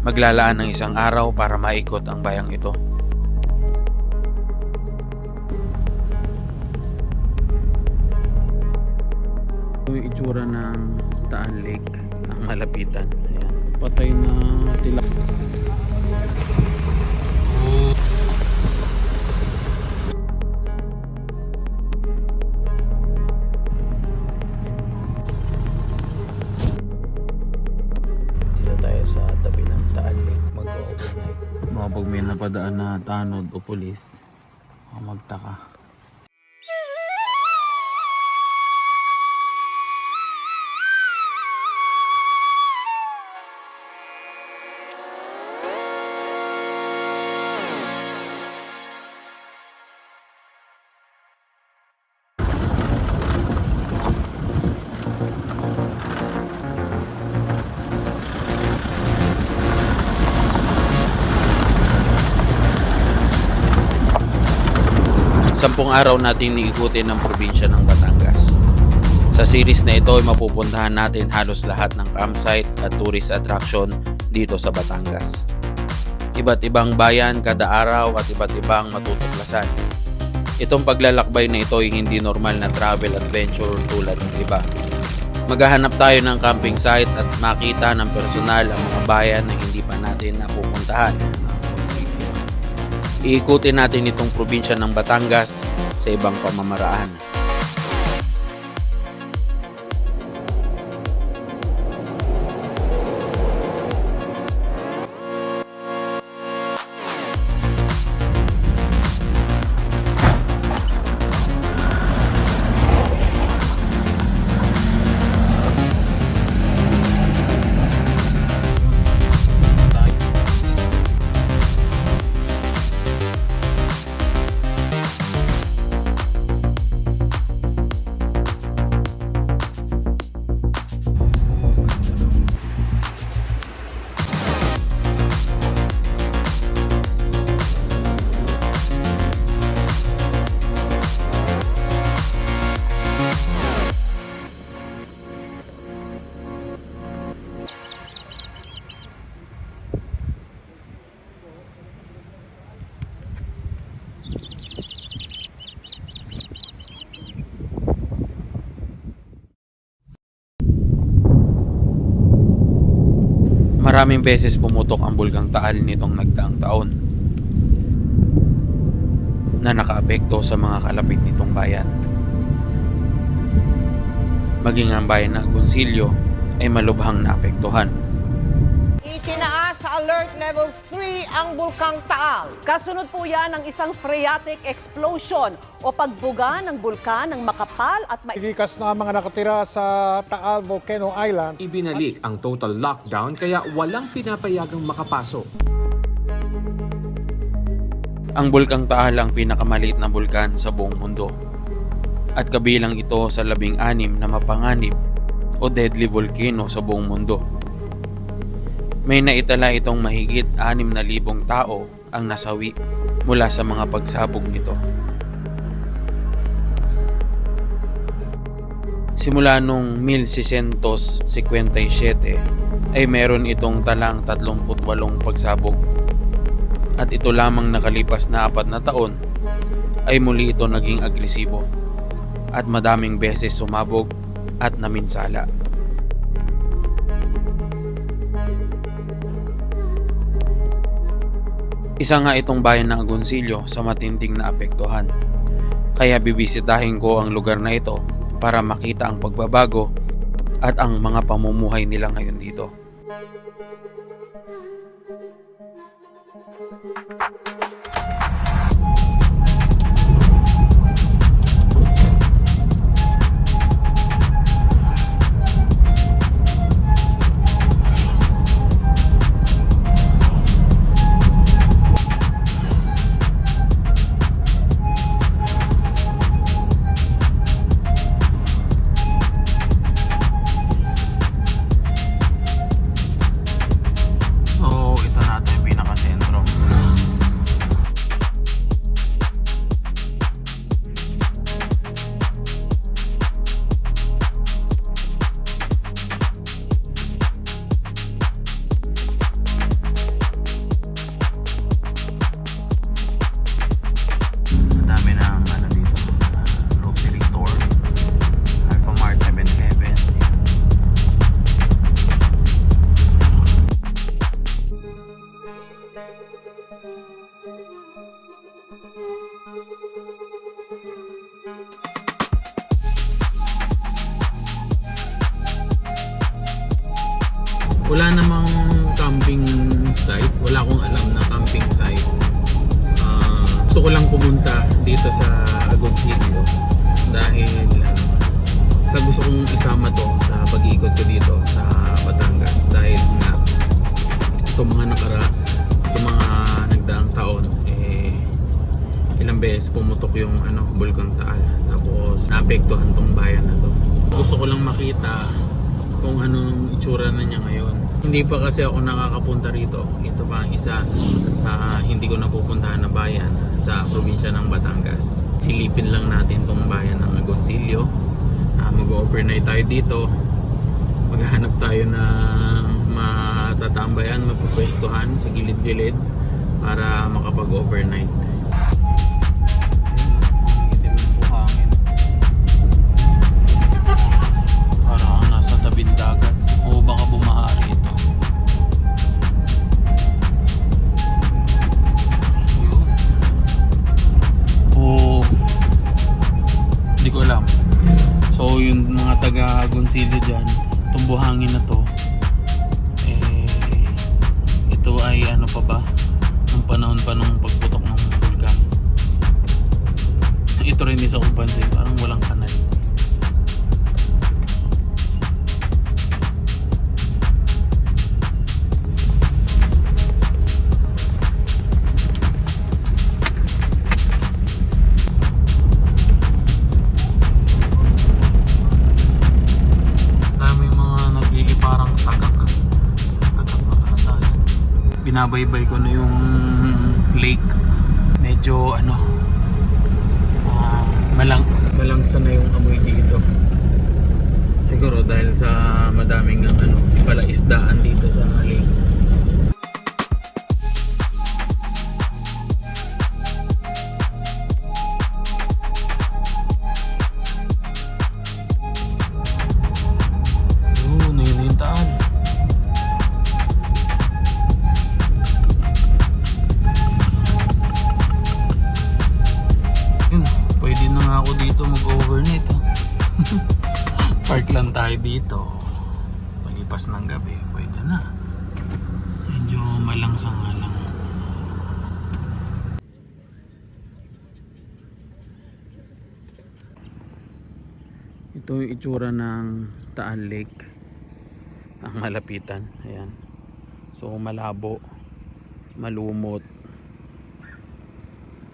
Maglalaan ng isang araw para maikot ang bayang ito. Ito yung itsura ng Taan Lake, ang malapitan. Ayan. Patay na tilapia. Dito tayo sa tabi ng Taan Lake mag-overnight. Mga pag may napadaan na tanod o pulis, magtaka. Sampung araw natin iikutin ng probinsya ng Batangas. Sa series na ito ay mapupuntahan natin halos lahat ng campsite at tourist attraction dito sa Batangas. Iba't ibang bayan kada araw at iba't ibang matutuklasan. Itong paglalakbay na ito ay hindi normal na travel adventure tulad ng iba. Maghahanap tayo ng camping site at makita ng personal ang mga bayan na hindi pa natin napupuntahan. Iikutin natin itong probinsya ng Batangas sa ibang pamamaraan. Maraming beses pumutok ang bulkang Taal nitong nagdaang taon na nakaapekto sa mga kalapit nitong bayan. Maging ang bayan ng Agoncillo ay malubhang naapektuhan. Itinaas sa alert level 3 ang Bulkang Taal. Kasunod po yan ng isang phreatic explosion o pagbuga ng bulkan ng makapal at Ilikas na ang mga nakatira sa Taal Volcano Island. Ibinalik ang total lockdown kaya walang pinapayagang makapasok. Ang bulkang Taal ang pinakamaliit na bulkan sa buong mundo at kabilang ito sa 16 na mapanganib o deadly volcano sa buong mundo. May naitala itong mahigit 6,000 tao ang nasawi mula sa mga pagsabog nito. Simula noong 1657 ay meron itong talang 38 pagsabog at ito lamang nakalipas na 4 na taon ay muli ito naging agresibo at madaming beses sumabog at naminsala. Isa nga itong bayan ng Agoncillo sa matinding na apektuhan. Kaya bibisitahin ko ang lugar na ito para makita ang pagbabago at ang mga pamumuhay nila ngayon dito. So, ito na ito yung pinaka-sentro. pumunta dito sa Agoncillo dahil sa gusto kong isama to sa pag-iikot ko dito sa Batangas dahil nga itong mga nagdaang taon ilang beses pumutok yung Bulkang Taal, tapos naapektuhan tong bayan na to. Gusto ko lang makita kung anong itsura na niya ngayon. Hindi pa kasi ako nakakapunta rito. Ito pa ang isa sa hindi ko napupuntahan na bayan sa probinsya ng Batangas. Silipin lang natin tong bayan ng Agoncillo. Mag-overnight tayo dito. Maghahanap tayo ng matatambayan, mapupwestuhan sa gilid-gilid para makapag-overnight. Parang nasa tabing dagat o baka bumahari ito. Hindi ko alam. So yung mga taga Agoncillo dyan, itong buhangin na to, ito ay ano pa ba, nung panahon pa nung pagputok ng bulkan. Ito rin isa kong pansin, parang walang kanal. Binabaybay ko na yung lake. Medyo malangsa na yung amoy dito. Siguro dahil sa madaming palaisdaan dito sa lake. Nayunintaan. Pwede na nga ako dito mag-overnight. Park lang tayo dito. Palipas ng gabi, pwede na. Medyo malangsa nga lang. Ito yung itsura ng Taal Lake. Ang malapitan. Ayan. So malabo, malumot,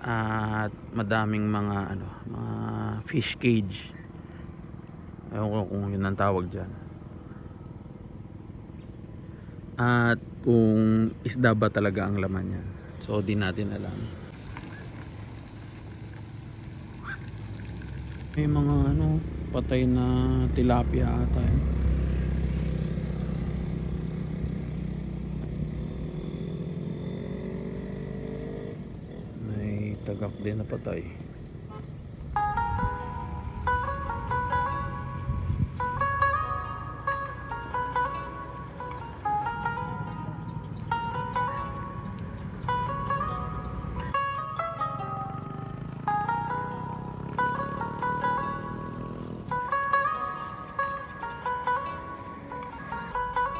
at madaming mga fish cage. Ewan ko kung yun ang tawag dyan. At kung isda ba talaga ang laman yan, so di natin alam. May mga patay na tilapia ata eh. Tagak din na patay.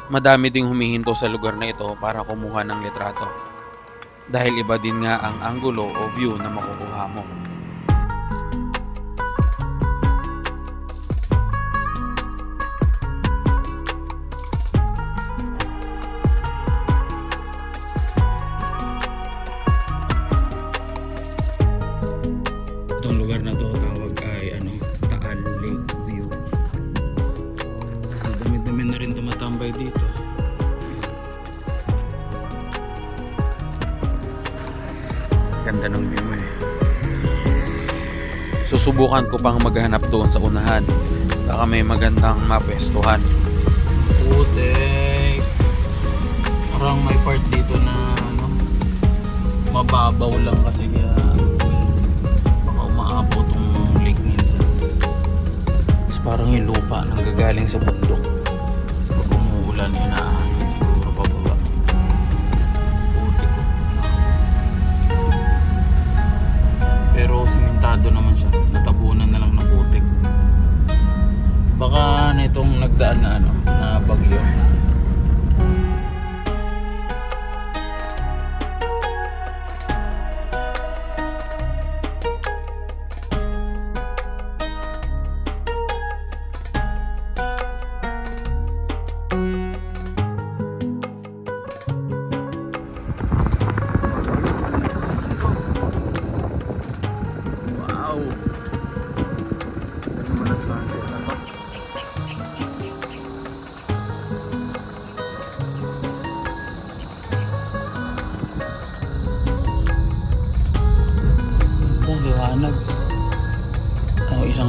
Madami ding humihinto sa lugar na ito para kumuha ng litrato. Dahil iba din nga ang anggulo o view na makukuha mo. Itong lugar na to tawag ay Taal Lake View. So, dami-dami na rin tumatambay dito. Ganda ng view eh. Susubukan ko pang maghanap doon sa unahan. Baka may magandang mapwestuhan. Putek. Parang may part dito na mababaw lang kasi kaya baka umaapaw tong lake minsan. Tapos parang yung lupa nang gagaling sa bundok. Pag umuulan siguro pababa. Pero simentado naman siya, natabunan na lang ng putik. Baka na itong nagdaan na na bagyo.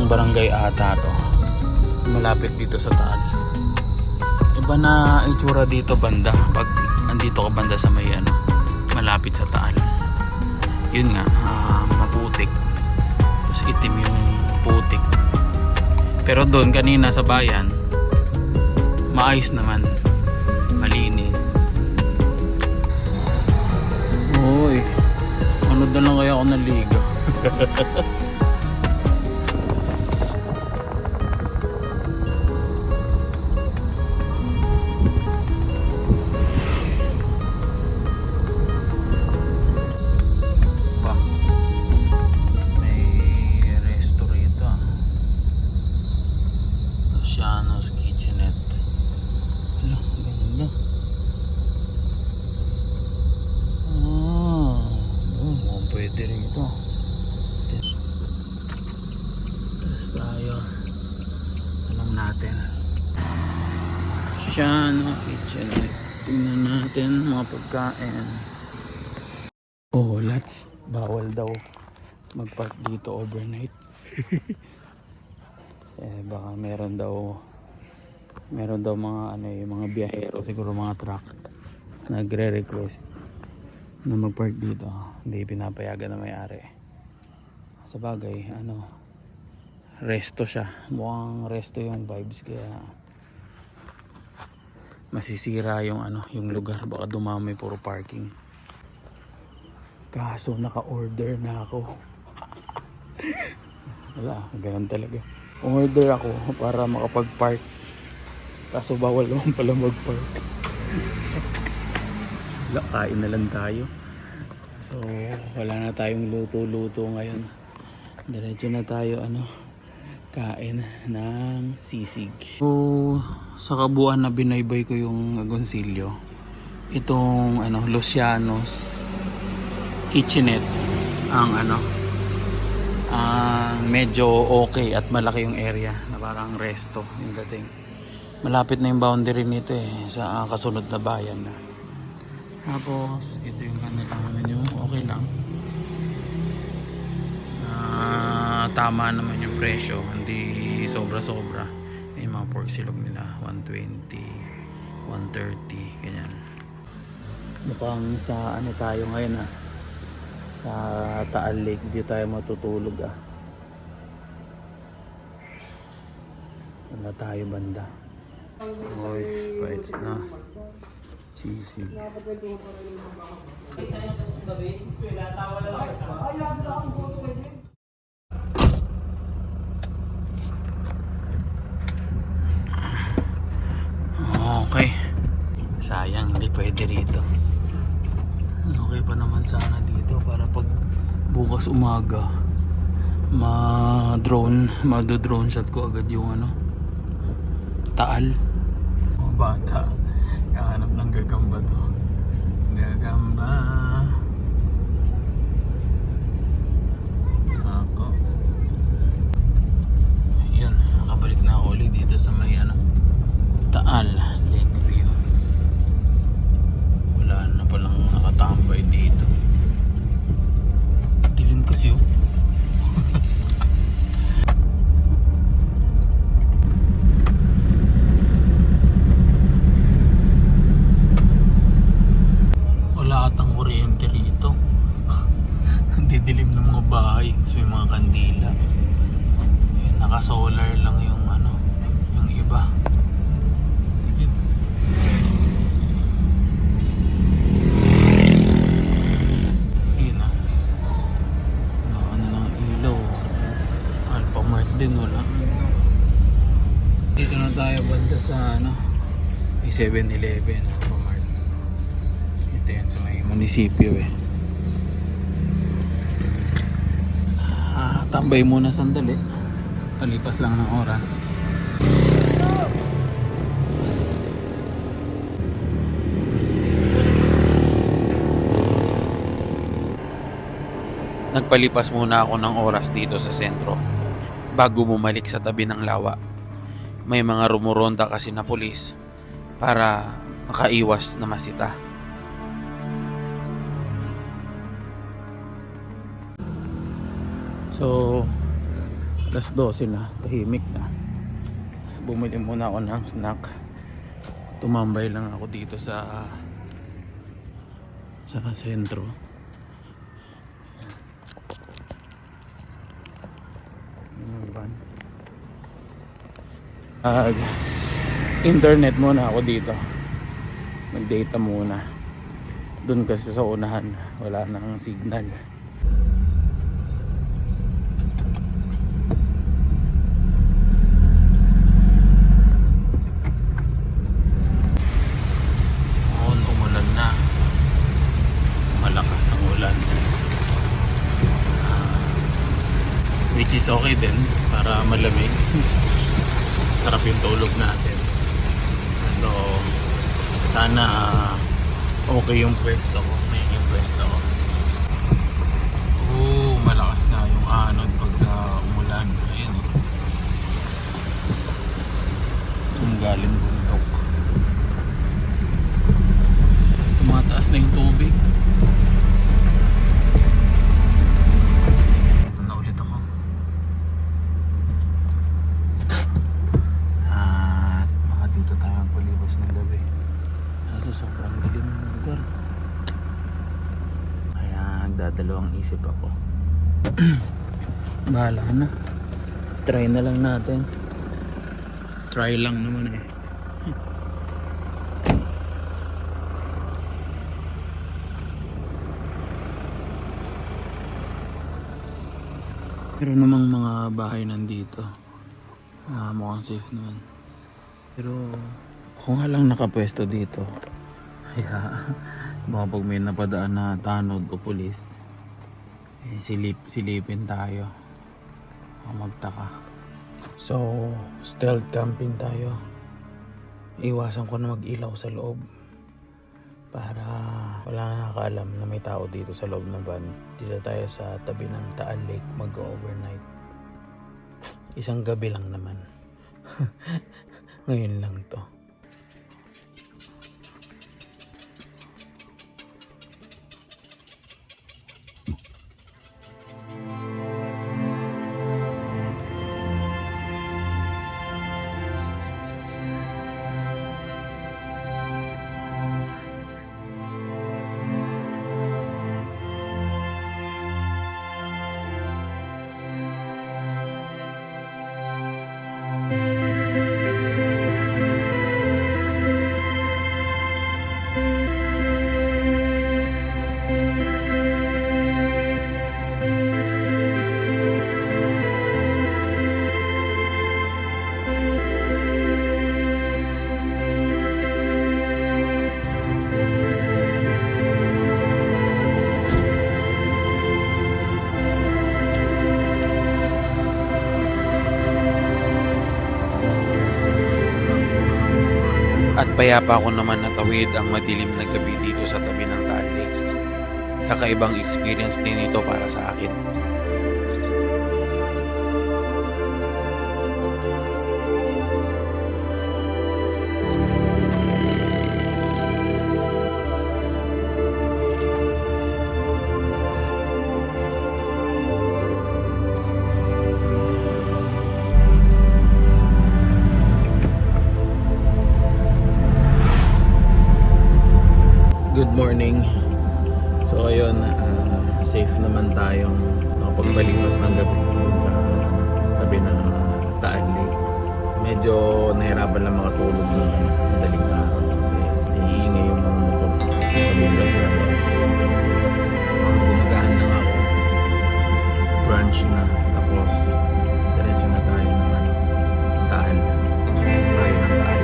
barangay ata to. Malapit dito sa Taal. Iba na itsura dito banda pag andito ka banda sa may ano, malapit sa Taal. Yun nga, maputik. Tapos itim yung putik. Pero doon kanina sa bayan, maayos naman. Malinis. Uy, ano doon lang kaya ako naligo? Pa, may resto rito. Luciano's Kitchenette. Ala, ganda. Pwede rin ito. Tapos tayo, alam natin, Luciano Kitchenette. Tingnan natin mga pagkain. Oh, lots. Bawal daw magpark dito overnight. Baka meron daw mga ano, yung mga biyahero, siguro mga truck nagre-request na mag-park dito. Hindi pinapayagan na may-ari. Sa bagay, ano, resto siya. Mukhang resto yung vibes, kaya masisira yung ano, yung lugar. Baka dumami puro parking. Kaso naka-order na ako. Wala, ganun talaga. Order ako para makapag-park. Kaso bawal naman pala mag-park. Wala, kain na lang tayo. So wala na tayong luto-luto ngayon. Diretso na tayo kain ng sisig. So sa kabuuan na binaybay ko yung Agoncillo, itong Luciano's Kitchenette ang medyo okay at malaki yung area na parang resto yung dating. Malapit na yung boundary nito sa kasunod na bayan na. Tapos ito yung kanilang menu, okay lang. Tama naman yung presyo, hindi sobra-sobra. May mga pork silog nila 120, 130, ganyan. Mukhang sa tayo ngayon sa Taal Lake, di tayo matutulog Wala tayo banda. Oy, bites na. Sisig. Okay. Sayang, hindi pwede rito. Okay pa naman sana dito para pag bukas umaga ma-drone shot ko agad yung Taal. Mga bata hanap ng gagamba to. Gagamba. Ako. Ayun, nakabalik na ako ulit dito sa may Taal Lake View. Wala na palang nakatambay dito. Dilim kasi wala atang kuryente rito. Didilim ng mga bahay, may mga kandila. Naka-solar lang yung yung iba. Dilim. Ayun ng ilaw. Alphamart din wala. Dito na tayo banda sa may 7-Eleven. Alphamart. Ito yan sa may munisipyo tambay muna sandali. Palipas lang ng oras. Nagpalipas muna ako ng oras dito sa sentro bago bumalik sa tabi ng lawa. May mga rumuronda kasi na pulis para makaiwas na masita. So Alas 12 na, tahimik na. Bumili muna ako ng snack. Tumambay lang ako dito sa sentro. Internet muna ako dito. Mag-data muna. Doon kasi sa unahan wala nang signal. Umulan na. Malakas ang ulan. Which is okay din para malamig. Sarap yung tulog natin. So sana okay yung pwesto ko. May yung pwesto ko. Malakas nga yung anod pagka umulan. Ayan o. Ang galing bundok. Tumataas na yung tubig. Ito na ulit ako. At baka dito tayo magpalibos ng gabi. Kasi sobrang dilim ng lugar. Kaya nagdadalawang isip ako. Bahala na. Try na lang natin. Try lang naman eh. Pero namang mga bahay nandito. Mukhang safe naman. Pero kung nga lang nakapwesto dito. Kaya baka pag may napadaan na tanod o pulis, silipin tayo. Magtaka. So, stealth camping tayo. Iwasan ko na mag-ilaw sa loob para wala nakakaalam na may tao dito sa loob ng van. Dito tayo sa tabi ng Taal Lake mag-overnight. Isang gabi lang naman. Ngayon lang to. At payapa ako naman natawid ang madilim na gabi dito sa tabi ng Taal Lake. Kakaibang experience din ito para sa akin. Good morning. So ayun, safe naman tayong nakapagpaliwas ng gabi dun sa tabi ng Taal Lake. Medyo nahirapan lang makatulog ng madaling araw kasi naiingay yung mga motor pagbugal sa labas. Gumagahan lang ako. Branch na. Tapos diretso na tayo ng Taal. Tayo ng Taal.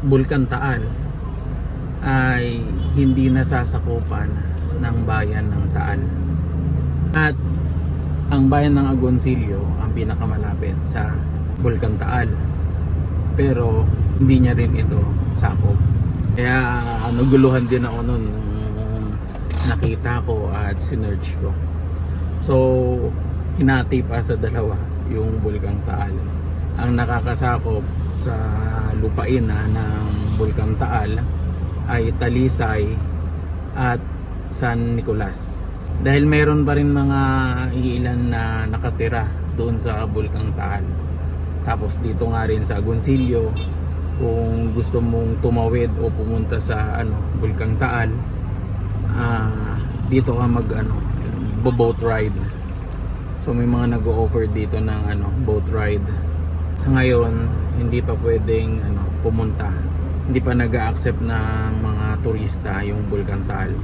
Bulkan Taal ay ay hindi nasasakupan ng bayan ng Taal. At ang bayan ng Agoncillo ang pinakamalapit sa Bulkang Taal. Pero hindi niya rin ito sakop. Kaya naguluhan din ako nun nung nakita ko at sinearch ko. So hinati pa sa dalawa yung Bulkang Taal. Ang nakakasakop sa lupain ng Bulkang Taal ay Talisay at San Nicolas. Dahil mayroon pa rin mga iilan na nakatira doon sa Bulkang Taal. Tapos dito nga rin sa Agoncillo, kung gusto mong tumawid o pumunta sa Bulkang Taal, dito ka boat ride. So may mga nag-o-offer dito ng boat ride. Sa ngayon, hindi pa pwedeng pumunta. Hindi pa nag-a-accept ng mga turista yung Bulkang Taal.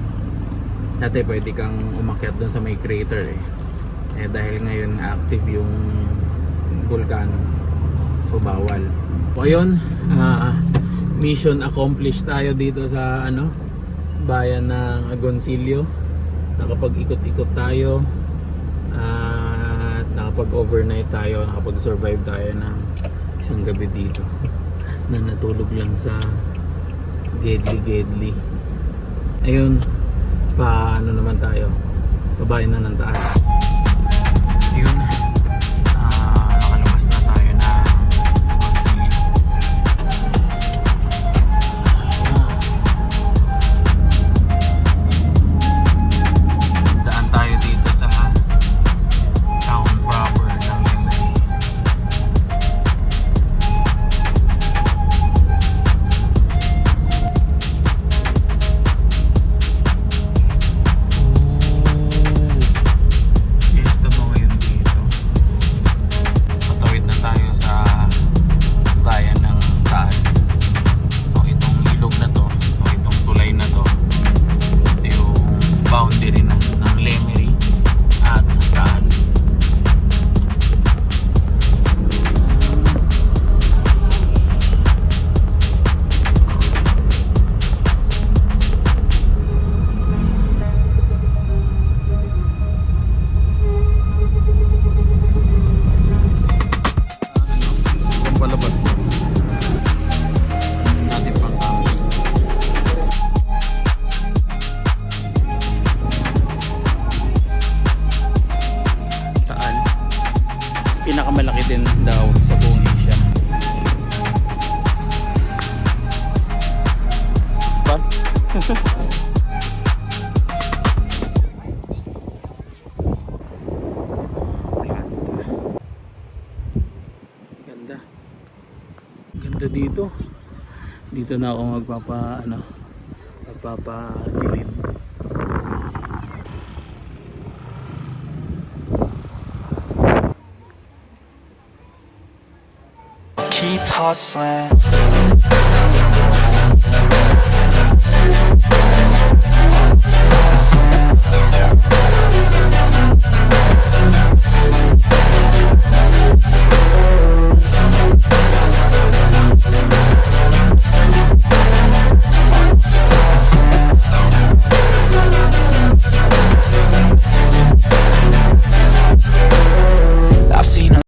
Dati pwede kang umakyat doon sa may crater dahil ngayon active yung vulkan, so bawal. So ayun, mission accomplished tayo dito sa bayan ng Agoncillo. Nakapag-ikot-ikot tayo at nakapag-overnight tayo, nakapag-survive tayo ng isang gabi dito na natulog lang sa Gedli. Ayun, naman tayo, pabayan na ng Taal. Yun, nakalabas na tayo na Agoncillo. Daan tayo dito sa town proper ng Lemery. Pinakamalaki din daw sa buong Asia. Bus? Ganda. Ganda dito. Dito na ako magpapadilim. Keep hustling.